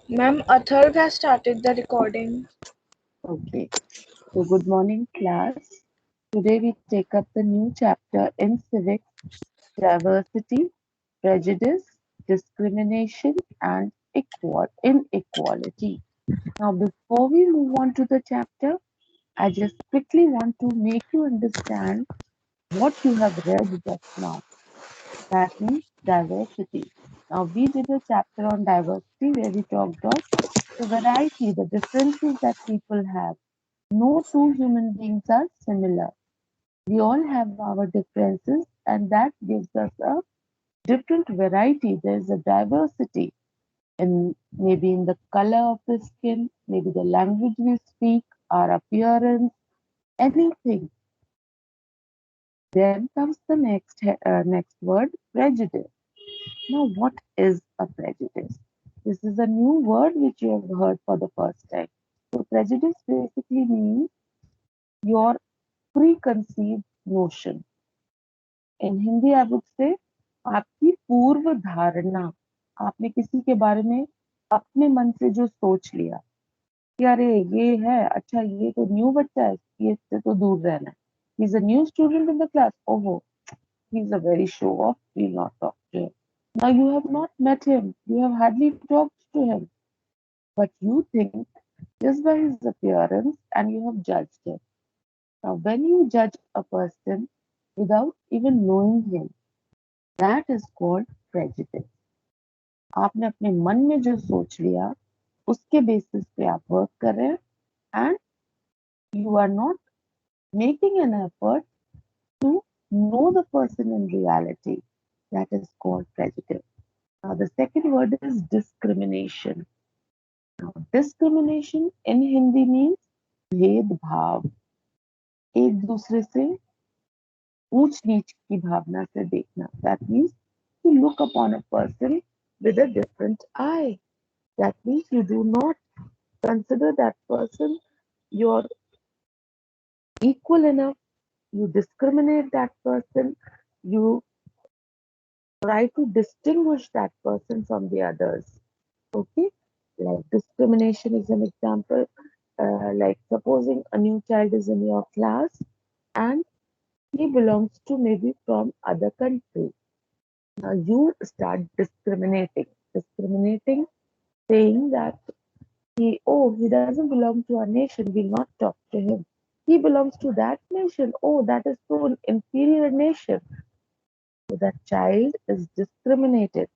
Ma'am, Atharv has started the recording. Okay, so good morning, class. Today we take up the new chapter in civics, diversity, prejudice, discrimination, and inequality. Now, before we move on to the chapter, I just quickly want to make you understand what you have read just now. That means diversity. Now, we did a chapter on diversity where we talked of the variety, the differences that people have. No two human beings are similar. We all have our differences, and that gives us a different variety. There's a diversity in maybe in the color of the skin, maybe the language we speak, our appearance, anything. Then comes the next word, prejudice. Now, what is a prejudice? This is a new word which you have heard for the first time. So, prejudice basically means your preconceived notion. In Hindi I would say आपकी पूर्व धारणा, आपने किसी के बारे में अपने मन से जो सोच लिया कि अरे ये है, अच्छा ये तो न्यू बच्चा है, ये इससे तो दूर रहना है, he is a new student in the class, ओहो he is a very show off, we'll not talk to him. Now you have not met him, you have hardly talked to him, but you think just by his appearance and you have judged him. Now when you judge a person without even knowing him, that is called prejudice. आपने अपने मन में जो सोच लिया उसके basis पे आप वर्क कर रहे हैं and you are not making an effort to know the person in reality. That is called prejudice. Now, the second word is discrimination. Now, discrimination in Hindi means भेदभाव, एक दूसरे से ऊंच नीच की भावना से देखना. That means to look upon a person with a different eye. That means you do not consider that person you're equal enough, you discriminate that person, you try to distinguish that person from the others. Okay, like discrimination is an example. Like supposing a new child is in your class and he belongs to maybe from other country. Now you start discriminating, saying that he doesn't belong to our nation, we'll not talk to him. He belongs to that nation. Oh, that is so an inferior nation. So that child is discriminated,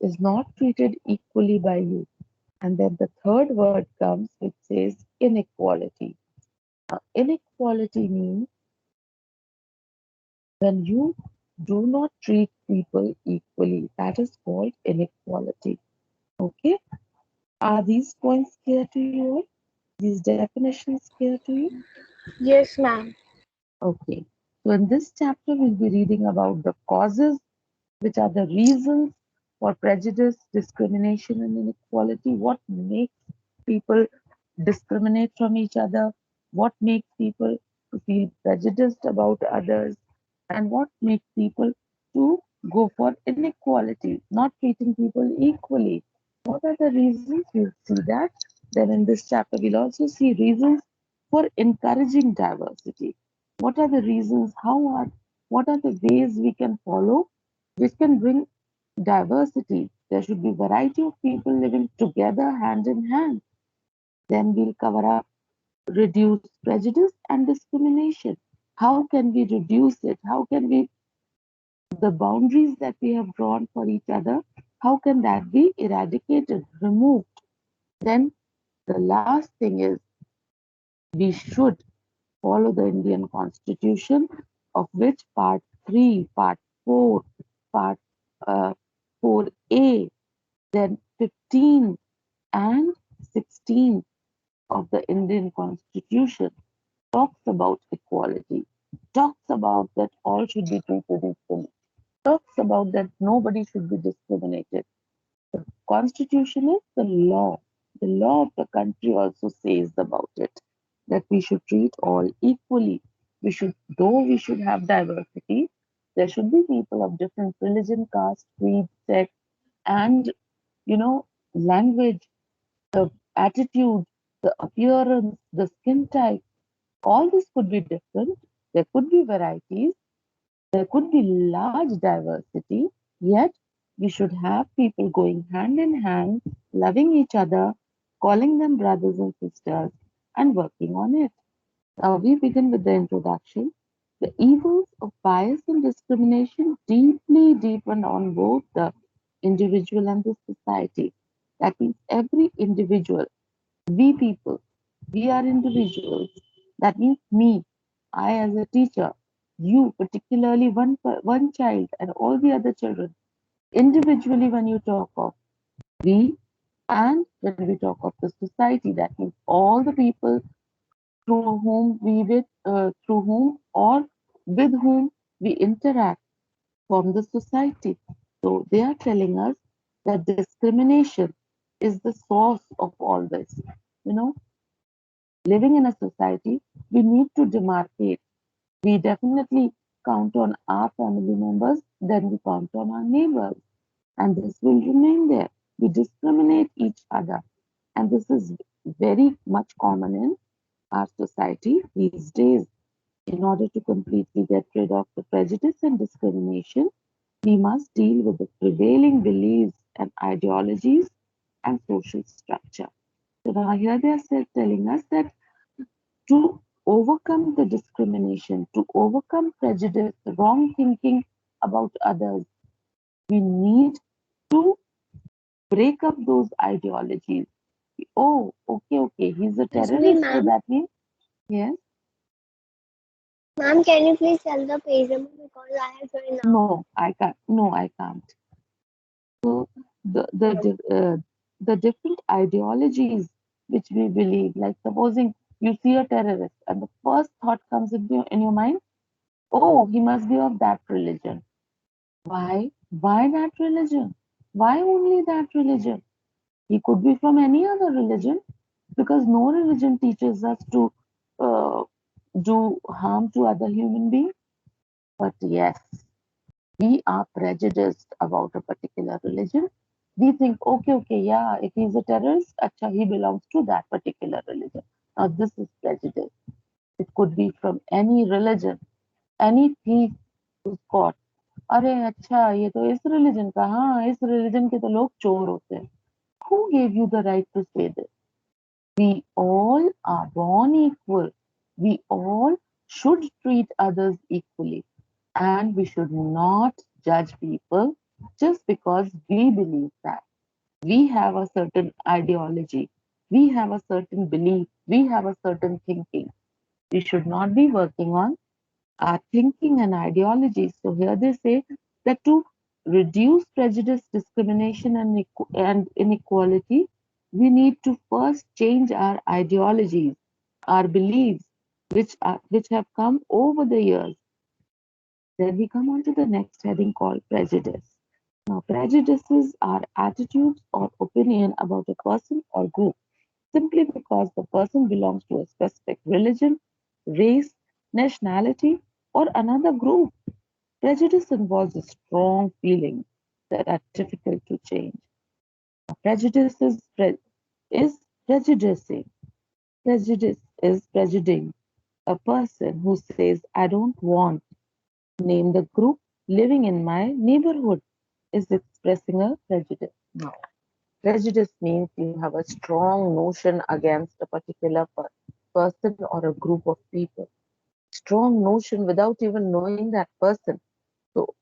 is not treated equally by you. And then the third word comes, which says inequality. Inequality means when you do not treat people equally. That is called inequality. Okay? Are these points clear to you all? These definitions clear to you? Yes, ma'am. Okay. So in this chapter, we'll be reading about the causes, which are the reasons for prejudice, discrimination, and inequality. What makes people discriminate from each other? What makes people to feel prejudiced about others? And what makes people to go for inequality, not treating people equally? What are the reasons? We'll see that. Then in this chapter, we'll also see reasons for encouraging diversity. What are the reasons? What are the ways we can follow which can bring diversity? There should be variety of people living together hand in hand. Then we'll cover up reduce prejudice and discrimination. How can we reduce it? How can we the boundaries that we have drawn for each other? How can that be eradicated, removed? Then the last thing is we should follow the Indian Constitution, of which Part 3, Part 4, Part 4A, then 15 and 16 of the Indian Constitution talks about equality, talks about that all should be treated equally, talks about that nobody should be discriminated. The Constitution is the law. The law of the country also says about it that we should treat all equally. Though we should have diversity, there should be people of different religion, caste, creed, sex, and language. the attitude, the appearance, the skin type, all this could be different. There could be varieties, there could be large diversity, yet we should have people going hand in hand, loving each other, calling them brothers and sisters, and working on it. Now we begin with the introduction. The evils of bias and discrimination deeply deepen on both the individual and the society. That means every individual, we people, we are individuals. That means me, I as a teacher, you, particularly one child, and all the other children. Individually, when you talk of we, and when we talk of the society, that means all the people through whom or with whom we interact from the society. So they are telling us that discrimination is the source of all this. You know, living in a society, we need to demarcate. We definitely count on our family members, then we count on our neighbors, and this will remain there. We discriminate each other, and this is very much common in our society these days. In order to completely get rid of the prejudice and discrimination, we must deal with the prevailing beliefs and ideologies and social structure. So now here they are telling us that to overcome the discrimination, to overcome prejudice, wrong thinking about others, we need to break up those ideologies. Oh, okay, he's a Excuse me, terrorist, so ma'am. that means, yes, Ma'am, can you please tell the page number because I have joined now. no, I can't, no, I can't. So the different ideologies which we believe, like supposing you see a terrorist and the first thought comes in your mind, oh, he must be of that religion. Why? Why that religion? Why only that religion? He could be from any other religion because no religion teaches us to uh, do harm to other human beings. But yes, we are prejudiced about a particular religion. We think, okay, yeah, if he's a terrorist, acha, he belongs to that particular religion. Now, this is prejudice. It could be from any religion, any thief who's caught. अरे अच्छा ये तो इस religion का हाँ इस religion के तो लोग चोर होते हैं. Who gave you the right to say this? We all are born equal. We all should treat others equally. And we should not judge people just because we believe that. We have a certain ideology. We have a certain belief. We have a certain thinking. We should not be working on our thinking and ideologies. So here they say that to reduce prejudice, discrimination, and inequality, we need to first change our ideologies, our beliefs, which have come over the years. Then we come on to the next heading called prejudice. Now, prejudices are attitudes or opinion about a person or group simply because the person belongs to a specific religion, race, nationality, or another group. Prejudice involves strong feelings that are difficult to change. Prejudice is prejudicing. Prejudice is prejudicing. A person who says, I don't want name the group living in my neighborhood is expressing a prejudice. Now, prejudice means you have a strong notion against a particular person or a group of people. Strong notion without even knowing that person. So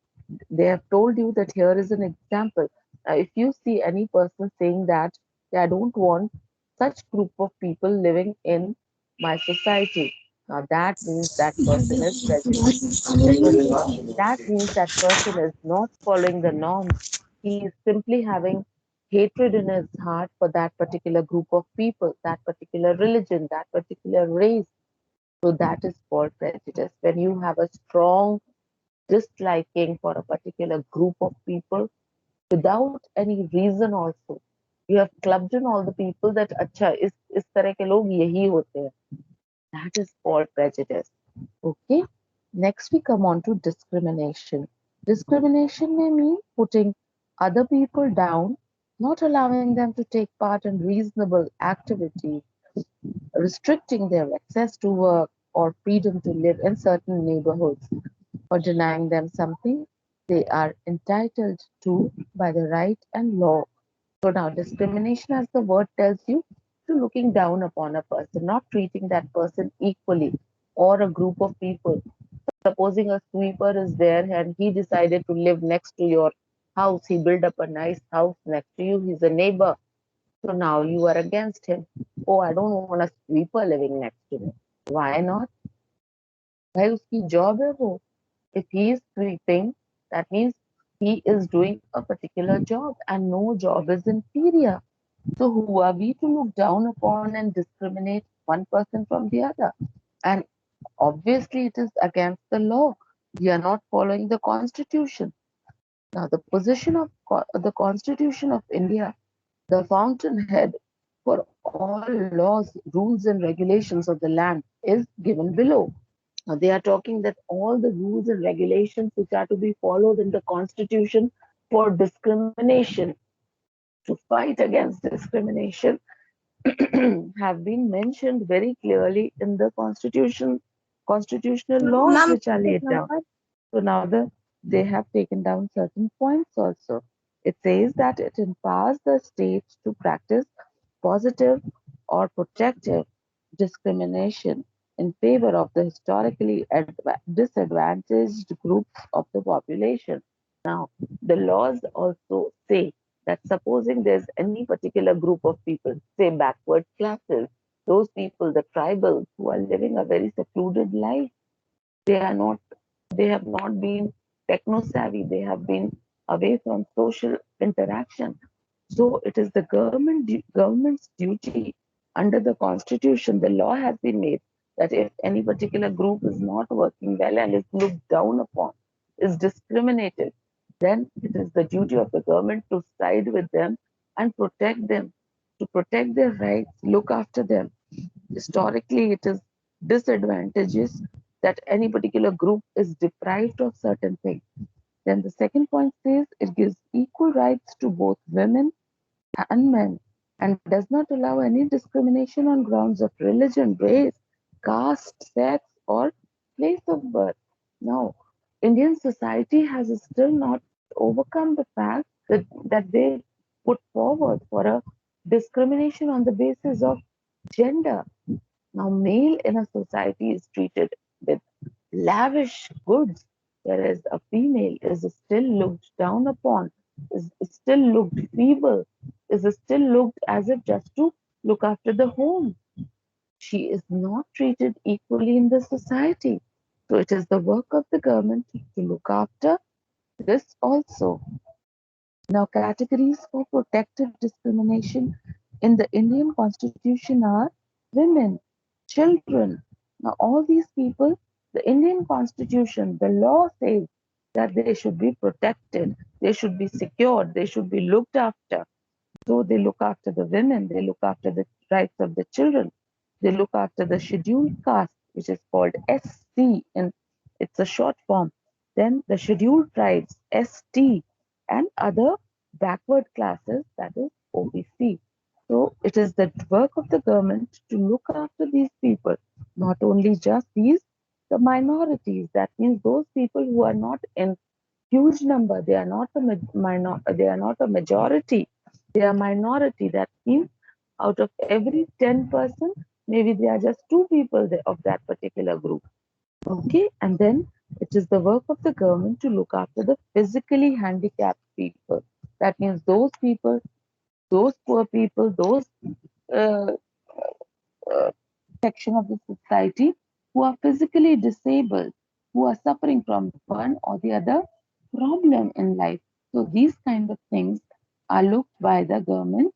they have told you that here is an example. If you see any person saying that I don't want such group of people living in my society, now that means that person is prejudiced. Okay, that means that person is not following the norms. He is simply having hatred in his heart for that particular group of people, that particular religion, that particular race. So that is called prejudice. When you have a strong disliking for a particular group of people without any reason also. You have clubbed in all the people that अच्छा इस तरह के लोग यही होते हैं. That is called prejudice. Okay. Next we come on to discrimination. Discrimination may mean putting other people down not allowing them to take part in reasonable activities, restricting their access to work or freedom to live in certain neighborhoods, or denying them something they are entitled to by the right and law. So now discrimination, as the word tells you, to looking down upon a person, not treating that person equally or a group of people. Supposing a sweeper is there and he decided to live next to your house, he built up a nice house next to you, he's a neighbor. So now you are against him. Oh, I don't want a sweeper living next to me. Why not? भाई उसकी job है वो. If he is sweeping, that means he is doing a particular job and no job is inferior. So who are we to look down upon and discriminate one person from the other? And obviously it is against the law. We are not following the constitution. Now the position of the Constitution of India, the fountainhead for all laws, rules and regulations of the land, is given below. Now they are talking that all the rules and regulations which are to be followed in the Constitution for discrimination, to fight against discrimination, have been mentioned very clearly in the constitutional laws Ma'am, which are laid down. So now they have taken down certain points also. It says that it empowers the states to practice positive or protective discrimination in favor of the historically disadvantaged groups of the population. Now, the laws also say that supposing there's any particular group of people, say backward classes, those people, the tribals who are living a very secluded life, they are not they have not been techno savvy, they have been away from social interaction. So it is the government's duty under the constitution. The law has been made that if any particular group is not working well and is looked down upon, is discriminated, then it is the duty of the government to side with them and protect them, to protect their rights, look after them. Historically, it is disadvantageous that any particular group is deprived of certain things. Then the second point says it gives equal rights to both women and men and does not allow any discrimination on grounds of religion, race, caste, sex, or place of birth. Now, Indian society has still not overcome the fact that they put forward for a discrimination on the basis of gender. Now, male in a society is treated with lavish goods, whereas a female is still looked down upon, is still looked feeble, is still looked as if just to look after the home. She is not treated equally in the society. So it is the work of the government to look after this also. Now, categories for protective discrimination in the Indian Constitution are women, children. Now, all these people, the Indian Constitution, the law says that they should be protected, they should be secured, they should be looked after. So they look after the women, they look after the rights of the children, they look after the scheduled caste, which is called SC, and it's a short form. Then the scheduled tribes, ST, and other backward classes, that is OBC. So it is the work of the government to look after these people, not only just these, the minorities. That means those people who are not in huge number. They are not a they are not a majority. They are minority. That means out of every 10%, maybe there are just two people of that particular group. Okay, and then it is the work of the government to look after the physically handicapped people. That means those people, those poor people, those uh, uh, section of the society who are physically disabled, who are suffering from one or the other problem in life. So these kind of things are looked by the government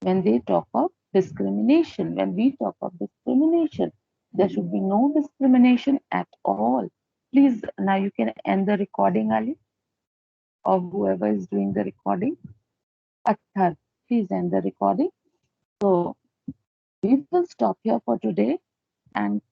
when they talk of discrimination. When we talk of discrimination, there should be no discrimination at all. Please, now you can end the recording, Ali, or whoever is doing the recording. Athar, please end the recording. So we will stop here for today and